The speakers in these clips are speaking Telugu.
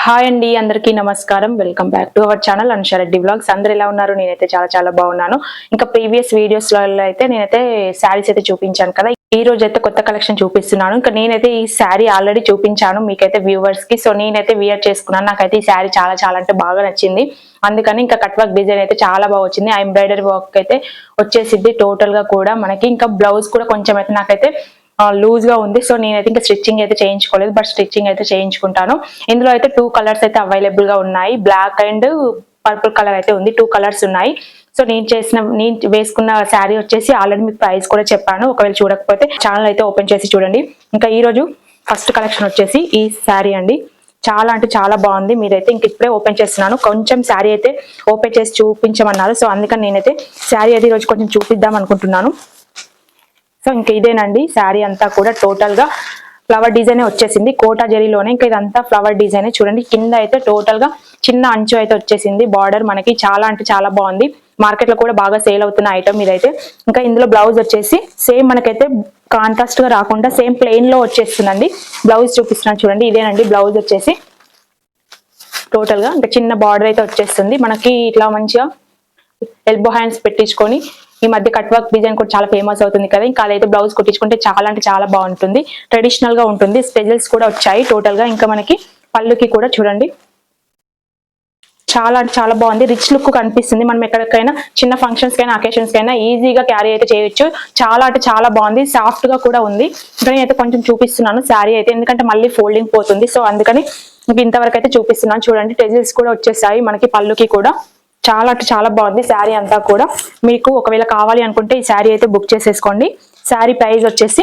హాయ్ అండి, అందరికీ నమస్కారం. Welcome back to our channel Anusha Reddy vlogs. అందరు ఎలా ఉన్నారు? నేనైతే చాలా బాగున్నాను. ఇంకా ప్రీవియస్ వీడియోస్ లో అయితే నేనైతే శారీస్ అయితే చూపించాను కదా. ఈ రోజు అయితే కొత్త కలెక్షన్ చూపిస్తున్నాను. ఇంకా నేనైతే ఈ శారీ ఆల్రెడీ చూపించాను మీకైతే వ్యూవర్స్ కి. సో నేనైతే వియర్ చేసుకున్నాను. నాకైతే ఈ శారీ చాలా అంటే బాగా నచ్చింది. అందుకని ఇంకా కట్ వర్క్ డిజైన్ అయితే చాలా బాగా వచ్చింది. ఆ ఎంబ్రాయిడరీ వర్క్ అయితే వచ్చేసింది టోటల్ గా కూడా మనకి. ఇంకా బ్లౌజ్ కూడా కొంచెం అయితే నాకైతే లూజ్ గా ఉంది. సో నేనైతే ఇంకా స్టిచ్చింగ్ అయితే చేయించుకోలేదు, బట్ స్టిచ్చింగ్ అయితే చేయించుకుంటాను. ఇందులో అయితే 2 కలర్స్ అయితే అవైలబుల్ గా ఉన్నాయి. బ్లాక్ అండ్ పర్పుల్ కలర్ అయితే ఉంది. 2 కలర్స్ ఉన్నాయి. సో నేను వేసుకున్న శారీ వచ్చేసి ఆల్రెడీ మీకు ప్రైస్ కూడా చెప్పాను. ఒకవేళ చూడకపోతే ఛానల్ అయితే ఓపెన్ చేసి చూడండి. ఇంకా ఈ రోజు ఫస్ట్ కలెక్షన్ వచ్చేసి ఈ శారీ అండి. చాలా అంటే చాలా బాగుంది. మీరైతే ఇంక ఇప్పుడే ఓపెన్ చేస్తున్నాను. కొంచెం శారీ అయితే ఓపెన్ చేసి చూపించమన్నారు. సో అందుకని నేనైతే శారీ అయితే ఈరోజు కొంచెం చూపిద్దాం అనుకుంటున్నాను. సో ఇంకా ఇదేనండి శారీ అంతా కూడా టోటల్ గా ఫ్లవర్ డిజైన్ వచ్చేసింది. కోటా జరీలోనే. ఇంకా ఇదంతా ఫ్లవర్ డిజైన్ చూడండి. కింద అయితే టోటల్ గా చిన్న అంచు అయితే వచ్చేసింది. బార్డర్ మనకి చాలా అంటే చాలా బాగుంది. మార్కెట్ లో కూడా బాగా సేల్ అవుతున్న ఐటమ్ ఇదైతే. ఇంకా ఇందులో బ్లౌజ్ వచ్చేసి సేమ్ మనకైతే కాంట్రాస్ట్ గా రాకుండా సేమ్ ప్లెయిన్ లో వచ్చేస్తుందండి. బ్లౌజ్ చూపిస్తున్నాను చూడండి. ఇదేనండి బ్లౌజ్ వచ్చేసి టోటల్ గా ఇంకా చిన్న బార్డర్ అయితే వచ్చేస్తుంది మనకి. ఇట్లా మంచిగా ఎల్బో హ్యాండ్స్ పెట్టించుకొని, ఈ మధ్య కట్ వర్క్ డిజైన్ కూడా చాలా ఫేమస్ అవుతుంది కదా. ఇంకా అదైతే బ్లౌజ్ కుట్టించుకుంటే చాలా అంటే చాలా బాగుంటుంది. ట్రెడిషనల్ గా ఉంటుంది. స్పెజల్స్ కూడా వచ్చాయి టోటల్ గా. ఇంకా మనకి పళ్ళుకి కూడా చూడండి చాలా అంటే చాలా బాగుంది. రిచ్ లుక్ కనిపిస్తుంది. మనం ఎక్కడికైనా చిన్న ఫంక్షన్స్ కైనా అకేషన్స్ కైనా ఈజీగా క్యారీ అయితే చేయొచ్చు. చాలా అంటే చాలా బాగుంది. సాఫ్ట్ గా కూడా ఉంది. ఇంకా నేనైతే కొంచెం చూపిస్తున్నాను శారీ అయితే, ఎందుకంటే మళ్ళీ ఫోల్డింగ్ పోతుంది. సో అందుకని ఇంతవరకు అయితే చూపిస్తున్నాను చూడండి. టెజిల్స్ కూడా వచ్చేసాయి మనకి పళ్ళుకి కూడా. చాలా అంటే చాలా బాగుంది శారీ అంతా కూడా. మీకు ఒకవేళ కావాలి అనుకుంటే ఈ శారీ అయితే బుక్ చేసేసుకోండి. శారీ ప్రైస్ వచ్చేసి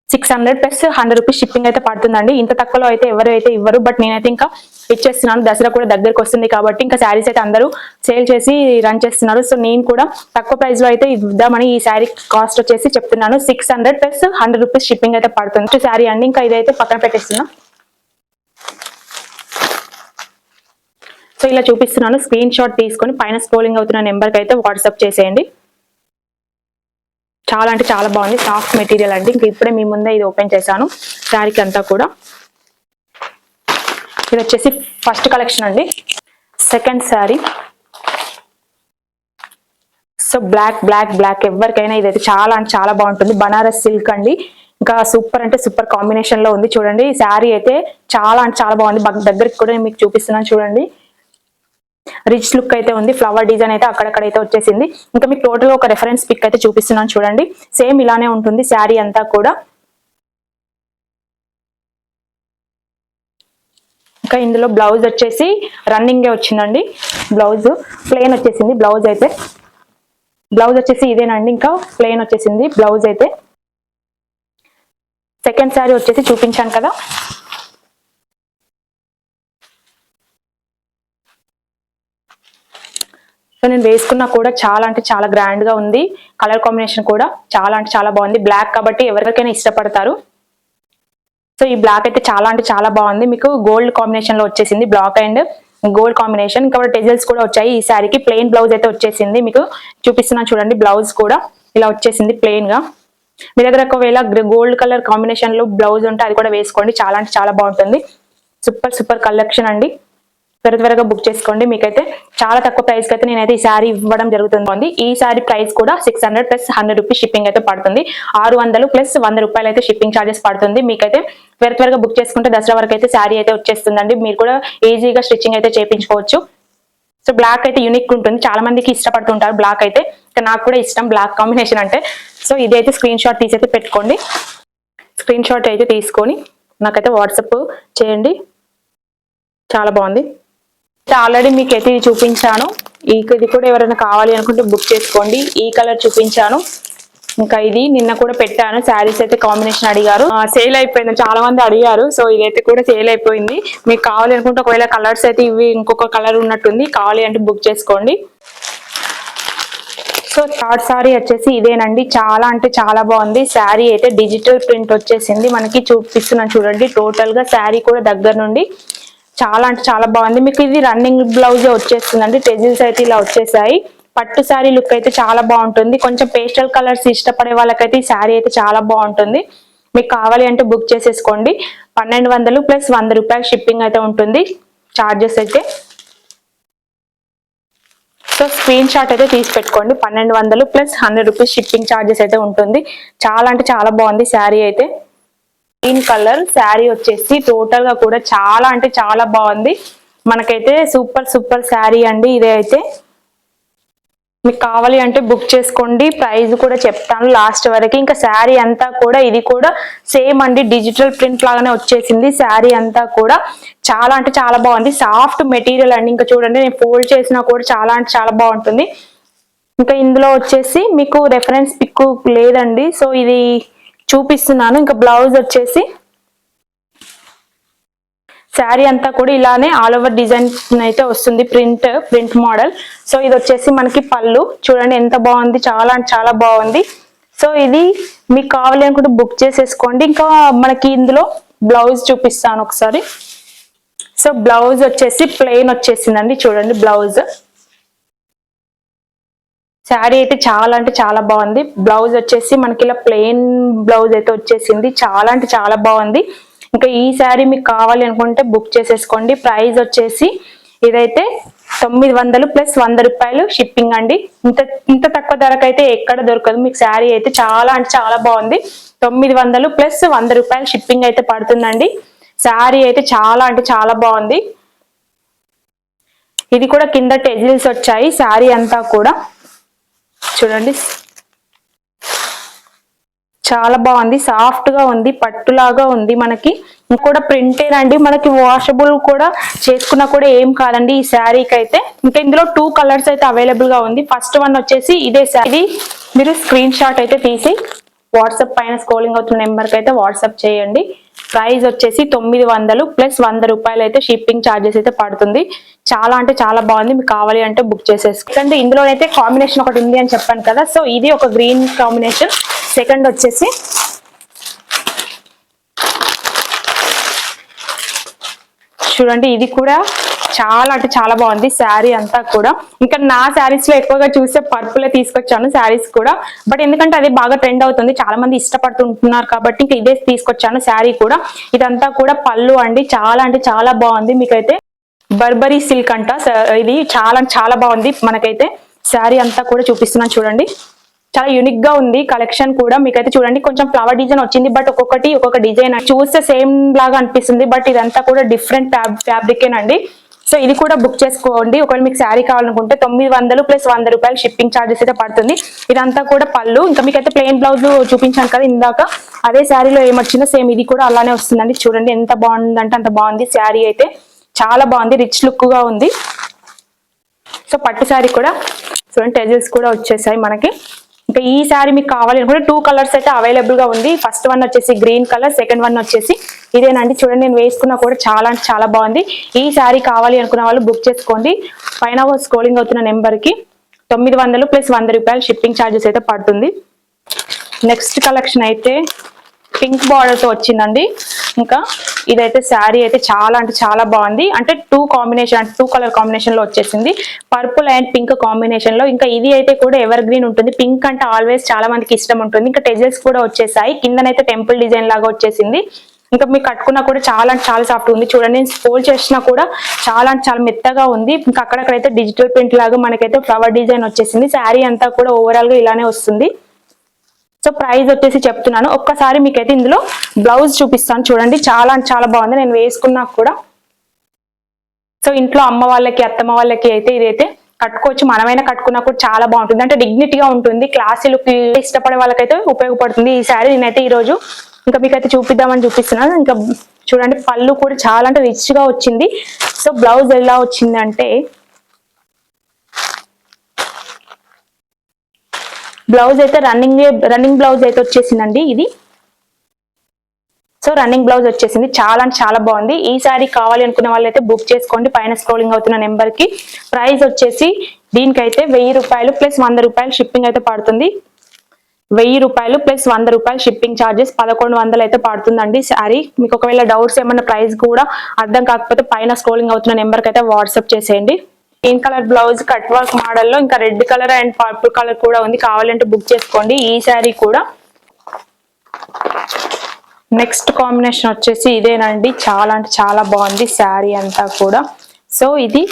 600 ప్లస్ 100 రూపీస్ షిప్పింగ్ అయితే పడుతుందండి. ఇంత తక్కువలో అయితే ఎవరైతే ఇవ్వరు, బట్ నేనైతే ఇంకా ఇచ్చేస్తున్నాను. దసరా కూడా దగ్గరకు వస్తుంది కాబట్టి ఇంకా శారీస్ అయితే అందరూ సేల్ చేసి రన్ చేస్తున్నారు. సో నేను కూడా తక్కువ ప్రైస్ లో అయితే ఇద్దామని ఈ శారీ కాస్ట్ వచ్చేసి చెప్తున్నాను. 600 ప్లస్ 100 రూపీస్ షిప్పింగ్ అయితే పడుతుంది శారీ అండి. ఇంకా ఇదైతే పక్కన పెట్టేస్తున్నా. సో ఇలా చూపిస్తున్నాను. స్క్రీన్ షాట్ తీసుకొని పైన స్క్రోలింగ్ అవుతున్న నెంబర్కి అయితే వాట్సాప్ చేసేయండి. చాలా అంటే చాలా బాగుంది. సాఫ్ట్ మెటీరియల్ అండి. ఇంకా ఇప్పుడే మీ ముందే ఇది ఓపెన్ చేశాను శారీకి అంతా కూడా. ఇది వచ్చేసి ఫస్ట్ కలెక్షన్ అండి. సెకండ్ శారీ. సో బ్లాక్ ఎవరికైనా ఇదైతే చాలా అంటే చాలా బాగుంటుంది. బనారస్ సిల్క్ అండి. ఇంకా సూపర్ అంటే సూపర్ కాంబినేషన్ లో ఉంది చూడండి. శారీ అయితే చాలా అంటే చాలా బాగుంది. దగ్గరికి కూడా మీకు చూపిస్తున్నాను చూడండి. రిచ్ లుక్ అయితే ఉంది. ఫ్లవర్ డిజైన్ అయితే అక్కడక్కడైతే వచ్చేసింది. ఇంకా మీకు టోటల్ ఒక రెఫరెన్స్ పిక్ అయితే చూపిస్తున్నాను చూడండి. సేమ్ ఇలానే ఉంటుంది శారీ అంతా కూడా. ఇంకా ఇందులో బ్లౌజ్ వచ్చేసి రన్నింగే వచ్చిందండి. బ్లౌజ్ ప్లెయిన్ వచ్చేసింది. బ్లౌజ్ వచ్చేసి ఇదేనండి. ఇంకా ప్లెయిన్ వచ్చేసింది బ్లౌజ్ అయితే. సెకండ్ శారీ వచ్చేసి చూపించాను కదా. సో నేను వేసుకున్నా కూడా చాలా అంటే చాలా గ్రాండ్ గా ఉంది. కలర్ కాంబినేషన్ కూడా చాలా అంటే చాలా బాగుంది. బ్లాక్ కాబట్టి ఎవరికైనా ఇష్టపడతారు. సో ఈ బ్లాక్ అయితే చాలా అంటే చాలా బాగుంది. మీకు గోల్డ్ కాంబినేషన్ లో వచ్చేసింది. Black and gold combination. ఇంకా టెజల్స్ కూడా వచ్చాయి. ఈ శారీకి ప్లెయిన్ బ్లౌజ్ అయితే వచ్చేసింది. మీకు చూపిస్తున్నాను చూడండి. బ్లౌజ్ కూడా ఇలా వచ్చేసింది ప్లెయిన్ గా. మీ దగ్గర ఒకవేళ గోల్డ్ కలర్ కాంబినేషన్ లో బ్లౌజ్ ఉంటే అది కూడా వేసుకోండి. చాలా అంటే చాలా బాగుంటుంది. సూపర్ కలెక్షన్ అండి. త్వరగా బుక్ చేసుకోండి. మీకైతే చాలా తక్కువ ప్రైస్ కి అయితే నేనైతే ఈ శారీ ఇవ్వడం జరుగుతుంది. ఈ శారీ ప్రైస్ కూడా 600 ప్లస్ 100 రూపీస్ షిప్పింగ్ అయితే పడుతుంది. 600 ప్లస్ 100 రూపాయలు అయితే షిప్పింగ్ ఛార్జెస్ పడుతుంది. మీకైతే త్వరగా బుక్ చేసుకుంటే దసరా వరకు అయితే శారీ అయితే వచ్చేస్తుందండి. మీరు కూడా ఈజీగా స్టిచ్చింగ్ అయితే చేయించుకోవచ్చు. సో బ్లాక్ అయితే యూనిక్ ఉంటుంది. చాలా మందికి ఇష్టపడుతుంటారు బ్లాక్ అయితే. నాకు కూడా ఇష్టం బ్లాక్ కాంబినేషన్ అంటే. సో ఇదైతే స్క్రీన్ షాట్ తీసి అయితే పెట్టుకోండి. స్క్రీన్ షాట్ అయితే తీసుకొని నాకైతే వాట్సాప్ చేయండి. చాలా బాగుంది. ఆల్రెడీ మీకు అయితే ఇది చూపించాను. ఇది కూడా ఎవరైనా కావాలి అనుకుంటే బుక్ చేసుకోండి. ఈ కలర్ చూపించాను. ఇంకా ఇది నిన్న కూడా పెట్టాను. శారీస్ అయితే కాంబినేషన్ అడిగారు. సేల్ అయిపోయింది. చాలా మంది అడిగారు. సో ఇదైతే కూడా సేల్ అయిపోయింది. మీకు కావాలి అనుకుంటే ఒకవేళ కలర్స్ అయితే ఇవి ఇంకొక కలర్ ఉన్నట్టుంది. కావాలి అంటే బుక్ చేసుకోండి. సో థర్డ్ శారీ వచ్చేసి ఇదేనండి. చాలా అంటే చాలా బాగుంది. శారీ అయితే డిజిటల్ ప్రింట్ వచ్చేసింది. మనకి చూపిస్తున్నాను చూడండి. టోటల్ గా శారీ కూడా దగ్గర నుండి చాలా అంటే చాలా బాగుంది. మీకు ఇది రన్నింగ్ బ్లౌజ్ వచ్చేస్తుందండి. టెజిల్స్ అయితే ఇలా వచ్చేసాయి. పట్టు శారీ లుక్ అయితే చాలా బాగుంటుంది. కొంచెం పేస్టల్ కలర్స్ ఇష్టపడే వాళ్ళకైతే ఈ శారీ అయితే చాలా బాగుంటుంది. మీకు కావాలి అంటే బుక్ చేసేసుకోండి. 1200 ప్లస్ 100 రూపాయలు షిప్పింగ్ అయితే ఉంటుంది చార్జెస్ అయితే. సో స్క్రీన్ షాట్ అయితే తీసి పెట్టుకోండి. 1200 ప్లస్ 100 రూపీస్ షిప్పింగ్ చార్జెస్ అయితే ఉంటుంది. చాలా అంటే చాలా బాగుంది శారీ అయితే. గ్రీన్ కలర్ శారీ వచ్చేసి టోటల్ గా కూడా చాలా అంటే చాలా బాగుంది. మనకైతే సూపర్ సూపర్ శారీ అండి ఇదే అయితే. మీకు కావాలి అంటే బుక్ చేసుకోండి. ప్రైస్ కూడా చెప్తాను లాస్ట్ వరకు. ఇంకా శారీ అంతా కూడా ఇది కూడా సేమ్ అండి, డిజిటల్ ప్రింట్ లాగానే వచ్చేసింది శారీ అంతా కూడా. చాలా అంటే చాలా బాగుంది. సాఫ్ట్ మెటీరియల్ అండి. ఇంకా చూడండి నేను ఫోల్డ్ చేసినా కూడా చాలా అంటే చాలా బాగుంటుంది. ఇంకా ఇందులో వచ్చేసి మీకు రెఫరెన్స్ పిక్ లేదండి, సో ఇది చూపిస్తున్నాను. ఇంకా బ్లౌజ్ వచ్చేసి శారీ అంతా కూడా ఇలానే ఆల్ ఓవర్ డిజైన్ అయితే వస్తుంది, ప్రింట్ మోడల్. సో ఇది వచ్చేసి మనకి పళ్ళు చూడండి ఎంత బాగుంది, చాలా అంటే చాలా బాగుంది. సో ఇది మీకు కావాలి అనుకుంటే బుక్ చేసేసుకోండి. ఇంకా మనకి ఇందులో బ్లౌజ్ చూపిస్తాను ఒకసారి. సో బ్లౌజ్ వచ్చేసి ప్లెయిన్ వచ్చేసిందండి, చూడండి బ్లౌజ్. శారీ అయితే చాలా అంటే చాలా బాగుంది. బ్లౌజ్ వచ్చేసి మనకి ఇలా ప్లెయిన్ బ్లౌజ్ అయితే వచ్చేసింది, చాలా అంటే చాలా బాగుంది. ఇంకా ఈ శారీ మీకు కావాలి అనుకుంటే బుక్ చేసేసుకోండి. ప్రైస్ వచ్చేసి ఇదైతే 900 ప్లస్ 100 రూపాయలు షిప్పింగ్ అండి. ఇంత తక్కువ ధరకైతే ఎక్కడ దొరకదు మీకు. శారీ అయితే చాలా అంటే చాలా బాగుంది. 900 ప్లస్ 100 రూపాయలు షిప్పింగ్ అయితే పడుతుందండి. శారీ అయితే చాలా అంటే చాలా బాగుంది. ఇది కూడా కింద టెజిల్స్ వచ్చాయి శారీ అంతా కూడా, చూడండి చాలా బాగుంది. సాఫ్ట్ గా ఉంది, పట్టులాగా ఉంది. మనకి కూడా ప్రింటేనండి, మనకి వాషబుల్ కూడా చేసుకున్నా కూడా ఏం కాదండి ఈ శారీకి అయితే. ఇంకా ఇందులో 2 కలర్స్ అయితే అవైలబుల్ గా ఉంది. ఫస్ట్ వన్ వచ్చేసి ఇదే శారీ. మీరు స్క్రీన్ షాట్ అయితే తీసి వాట్సాప్ పైన స్క్రోలింగ్ అవుతున్న నెంబర్ కి అయితే వాట్సాప్ చేయండి. ప్రైస్ వచ్చేసి 900 ప్లస్ 100 రూపాయలు అయితే షిప్పింగ్ ఛార్జెస్ అయితే పడుతుంది. చాలా అంటే చాలా బాగుంది. మీకు కావాలి అంటే బుక్ చేసేసుకోండి. ఇందులో అయితే కాంబినేషన్ ఒకటి ఉంది అని చెప్పాను కదా, సో ఇది ఒక గ్రీన్ కాంబినేషన్. సెకండ్ వచ్చేసి చూడండి ఇది కూడా చాలా అంటే చాలా బాగుంది శారీ అంతా కూడా. ఇంకా నా శారీస్ లో ఎక్కువగా చూస్తే పర్పుల్ తీసుకొచ్చాను శారీస్ కూడా, బట్ ఎందుకంటే అది బాగా ట్రెండ్ అవుతుంది, చాలా మంది ఇష్టపడుతుంటున్నారు కాబట్టి ఇంకా ఇదే తీసుకొచ్చాను శారీ కూడా. ఇదంతా కూడా పళ్ళు అండి, చాలా అంటే చాలా బాగుంది. మీకైతే బర్బరీ సిల్క్ అంట, ఇది చాలా చాలా బాగుంది. మనకైతే శారీ అంతా కూడా చూపిస్తున్నాను చూడండి, చాలా యూనిక్ గా ఉంది కలెక్షన్ కూడా. మీకైతే చూడండి కొంచెం ఫ్లవర్ డిజైన్ వచ్చింది, బట్ ఒక్కొక్క డిజైన్ చూస్తే సేమ్ లాగా అనిపిస్తుంది, బట్ ఇదంతా కూడా డిఫరెంట్ ఫ్యాబ్రికేనండి. సో ఇది కూడా బుక్ చేసుకోండి. ఒకవేళ మీకు శారీ కావాలనుకుంటే 900 ప్లస్ 100 రూపాయలు షిప్పింగ్ ఛార్జెస్ అయితే పడుతుంది. ఇదంతా కూడా పళ్ళు. ఇంకా మీకైతే ప్లెయిన్ బ్లౌజ్ చూపించాను కదా ఇందాక, అదే శారీలో ఏమొచ్చిందో సేమ్ ఇది కూడా అలానే వస్తుందండి. చూడండి ఎంత బాగుందంటే అంత బాగుంది శారీ అయితే, చాలా బాగుంది, రిచ్ లుక్ గా ఉంది. సో పట్టు శారీ కూడా చూడండి, టెజిల్స్ కూడా వచ్చేసాయి మనకి. ఇంకా ఈ శారీ మీకు కావాలి అనుకుంటే 2 కలర్స్ అయితే అవైలబుల్ గా ఉంది. ఫస్ట్ వన్ వచ్చేసి గ్రీన్ కలర్, సెకండ్ వన్ వచ్చేసి ఇదేనండి. చూడండి నేను వేసుకున్నా కూడా చాలా అంటే చాలా బాగుంది. ఈ శారీ కావాలి అనుకున్న వాళ్ళు బుక్ చేసుకోండి. పైన స్క్రోలింగ్ అవుతున్న నెంబర్ కి 900 ప్లస్ 100 రూపాయలు షిప్పింగ్ ఛార్జెస్ అయితే పడుతుంది. నెక్స్ట్ కలెక్షన్ అయితే పింక్ బార్డర్ తో వచ్చిందండి. ఇంకా ఇదైతే శారీ అయితే చాలా అంటే చాలా బాగుంది. అంటే 2 కలర్ కాంబినేషన్ లో వచ్చేసింది, పర్పుల్ అండ్ పింక్ కాంబినేషన్ లో. ఇంకా ఇది అయితే కూడా ఎవర్ గ్రీన్ ఉంటుంది. పింక్ అంటే ఆల్వేస్ చాలా మందికి ఇష్టం ఉంటుంది. ఇంకా టెజల్స్ కూడా వచ్చేసాయి, కిందనైతే టెంపుల్ డిజైన్ లాగా వచ్చేసింది. ఇంకా మీకు కట్టుకున్నా కూడా చాలా అంటే చాలా సాఫ్ట్ ఉంది. చూడండి నేను ఫోల్డ్ చేసినా కూడా చాలా అంటే చాలా మెత్తగా ఉంది. ఇంకా అక్కడక్కడైతే డిజిటల్ ప్రింట్ లాగా మనకైతే ఫ్లవర్ డిజైన్ వచ్చేసింది. శారీ అంతా కూడా ఓవరాల్ గా ఇలానే వస్తుంది. సో ప్రైస్ వచ్చేసి చెప్తున్నాను. ఒక్కసారి మీకైతే ఇందులో బ్లౌజ్ చూపిస్తాను చూడండి, చాలా అంటే చాలా బాగుంది. నేను వేసుకున్నా కూడా సో ఇంట్లో అమ్మ వాళ్ళకి అత్తమ్మ వాళ్ళకి అయితే ఇదైతే కట్టుకోవచ్చు, మనమైనా కట్టుకున్నా కూడా చాలా బాగుంటుంది. అంటే డిగ్నిటీగా ఉంటుంది, క్లాసీ లుక్ ఇష్టపడే వాళ్ళకైతే ఉపయోగపడుతుంది ఈ శారీ. నేనైతే ఈ రోజు ఇంకా మీకైతే చూపిద్దామని చూపిస్తున్నాను. ఇంకా చూడండి పళ్ళు కూడా చాలా అంటే రిచ్ గా వచ్చింది. సో బ్లౌజ్ ఎలా వచ్చింది అంటే బ్లౌజ్ అయితే రన్నింగ్ బ్లౌజ్ అయితే వచ్చేసిందండి ఇది. సో రన్నింగ్ బ్లౌజ్ వచ్చేసింది, చాలా అంటే చాలా బాగుంది. ఈ శారీ కావాలి అనుకున్న వాళ్ళైతే బుక్ చేసుకోండి పైన స్క్రోలింగ్ అవుతున్న నెంబర్ కి. ప్రైస్ వచ్చేసి దీనికైతే 1000 రూపాయలు ప్లస్ 100 రూపాయలు షిప్పింగ్ అయితే పడుతుంది. 1000 రూపాయలు ప్లస్ 100 రూపాయలు షిప్పింగ్ ఛార్జెస్ 1100 అయితే పడుతుందండి శారీ. మీకు ఒకవేళ డౌట్స్ ఏమన్నా ప్రైస్ కూడా అర్థం కాకపోతే పైన స్క్రోలింగ్ అవుతున్న నెంబర్ కి అయితే వాట్సాప్ చేసేయండి. Green colour blouse cut work model లో ఇంకా red colour and purple colour కూడా ఉంది, కావాలంటే బుక్ చేసుకోండి. ఈ శారీ కూడా నెక్స్ట్ కాంబినేషన్ వచ్చేసి ఇదేనండి, చాలా అంటే చాలా బాగుంది శారీ అంతా కూడా. సో ఇది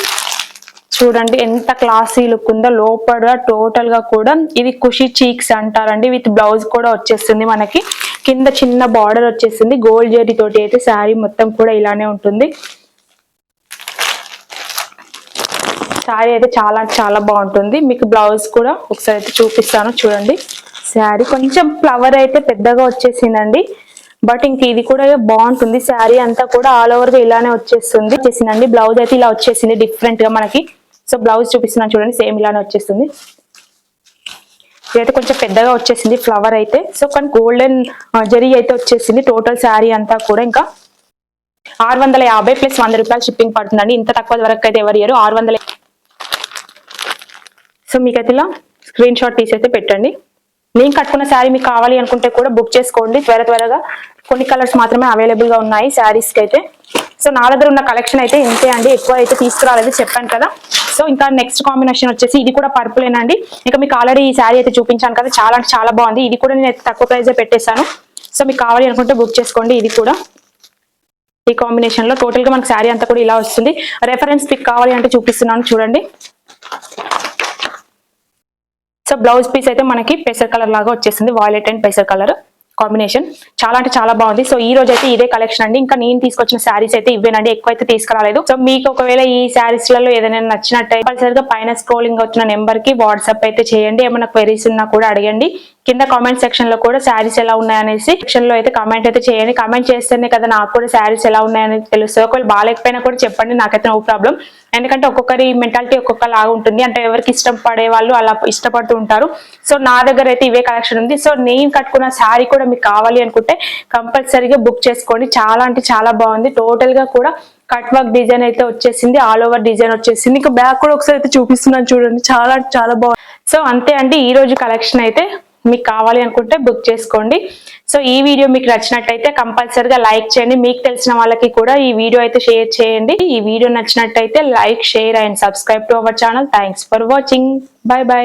చూడండి ఎంత క్లాసీ లుక్ ఉందో, లోపల టోటల్ గా కూడా ఇది కుషి చీక్స్ అంటారండి. విత్ బ్లౌజ్ కూడా వచ్చేస్తుంది మనకి, కింద చిన్న బార్డర్ వచ్చేసింది. గోల్డ్ జరీ తోటి అయితే శారీ మొత్తం కూడా ఇలానే ఉంటుంది. శారీ అయితే చాలా చాలా బాగుంటుంది. మీకు బ్లౌజ్ కూడా ఒకసారి అయితే చూపిస్తాను చూడండి. శారీ కొంచెం ఫ్లవర్ అయితే పెద్దగా వచ్చేసిందండి, బట్ ఇంక ఇది కూడా బాగుంటుంది. శారీ అంతా కూడా ఆల్ ఓవర్ గా ఇలానే వచ్చేసిందండి. బ్లౌజ్ అయితే ఇలా వచ్చేసింది డిఫరెంట్ గా మనకి. సో బ్లౌజ్ చూపిస్తున్నాను చూడండి, సేమ్ ఇలానే వచ్చేస్తుంది. ఇదైతే కొంచెం పెద్దగా వచ్చేసింది ఫ్లవర్ అయితే. సో కానీ గోల్డెన్ జరీ అయితే వచ్చేసింది టోటల్ శారీ అంతా కూడా. ఇంకా 650 ప్లస్ 100 రూపాయలు షిప్పింగ్ పడుతుందండి. ఇంత తక్కువ వరకు అయితే ఎవరు ఇయ్యరు, 600. సో మీకైతే ఇలా స్క్రీన్ షాట్ తీసి అయితే పెట్టండి. నేను కట్టుకున్న శారీ మీకు కావాలి అనుకుంటే కూడా బుక్ చేసుకోండి త్వరగా. కొన్ని కలర్స్ మాత్రమే అవైలబుల్ గా ఉన్నాయి శారీస్ కి అయితే. సో నా దగ్గర ఉన్న కలెక్షన్ అయితే ఇంతే అండి, ఎక్కువ అయితే తీసుకురాలేదు చెప్పాను కదా. సో ఇంకా నెక్స్ట్ కాంబినేషన్ వచ్చేసి ఇది కూడా పర్పుల్ ఏనండి. ఇంకా మీకు ఆల్రెడీ ఈ శారీ అయితే చూపించాను కదా, చాలా అంటే చాలా బాగుంది. ఇది కూడా నేను తక్కువ ప్రైస్ పెట్టేశాను. సో మీకు కావాలి అనుకుంటే బుక్ చేసుకోండి. ఇది కూడా ఈ కాంబినేషన్ లో టోటల్ గా మనకి శారీ అంతా కూడా ఇలా వస్తుంది. రెఫరెన్స్ పిక్ కావాలి అంటే చూపిస్తున్నాను చూడండి. సో బ్లౌజ్ పీస్ అయితే మనకి పెసర్ కలర్ లాగా వచ్చేసింది, వాయిలెట్ అండ్ పెసర్ కలర్ కాంబినేషన్. చాలా అంటే చాలా బాగుంది. సో ఈ రోజు అయితే ఇదే కలెక్షన్ అండి. ఇంకా నేను తీసుకొచ్చిన శారీస్ అయితే ఇవేనండి, ఎక్కువ అయితే తీసుకురాలేదు. సో మీకు ఒకవేళ ఈ శారీస్ లలో ఏదైనా నచ్చినట్టయితే కంపల్సరిగా పైన స్క్రోలింగ్ వచ్చిన నెంబర్ కి వాట్సాప్ అయితే చేయండి. ఏమైనా క్వెరీస్ ఉన్నా కూడా అడగండి. కింద కామెంట్ సెక్షన్ లో కూడా శారీస్ ఎలా ఉన్నాయనేసి సెక్షన్ లో అయితే కామెంట్ అయితే చేయండి. కామెంట్ చేస్తేనే కదా నాకు కూడా శారీస్ ఎలా ఉన్నాయనేది తెలుస్తుంది. ఒకవేళ బాగాలేకపోయినా కూడా చెప్పండి, నాకైతే నో ప్రాబ్లం. ఎందుకంటే ఒక్కొక్కరి మెంటాలిటీ ఒక్కొక్క లాగా ఉంటుంది, అంటే ఎవరికి ఇష్టం పడే వాళ్ళు అలా ఇష్టపడుతూ ఉంటారు. సో నా దగ్గర అయితే ఇవే కలెక్షన్ ఉంది. సో నేను కట్టుకున్న శారీ కూడా మీకు కావాలి అనుకుంటే కంపల్సరీగా బుక్ చేసుకోండి. చాలా అంటే చాలా బాగుంది. టోటల్ గా కూడా కట్ వర్క్ డిజైన్ అయితే వచ్చేసింది, ఆల్ ఓవర్ డిజైన్ వచ్చేసింది. ఇంకా బ్యాక్ కూడా ఒకసారి అయితే చూపిస్తున్నాను చూడండి, చాలా చాలా బాగుంది. సో అంతే అండి, ఈ రోజు కలెక్షన్ అయితే మీకు కావాలి అనుకుంటే బుక్ చేసుకోండి. సో ఈ వీడియో మీకు నచ్చినట్టయితే కంపల్సరిగా లైక్ చేయండి. మీకు తెలిసిన వాళ్ళకి కూడా ఈ వీడియో అయితే షేర్ చేయండి. ఈ వీడియో నచ్చినట్టయితే like, share and subscribe to our channel. Thanks for watching. By by.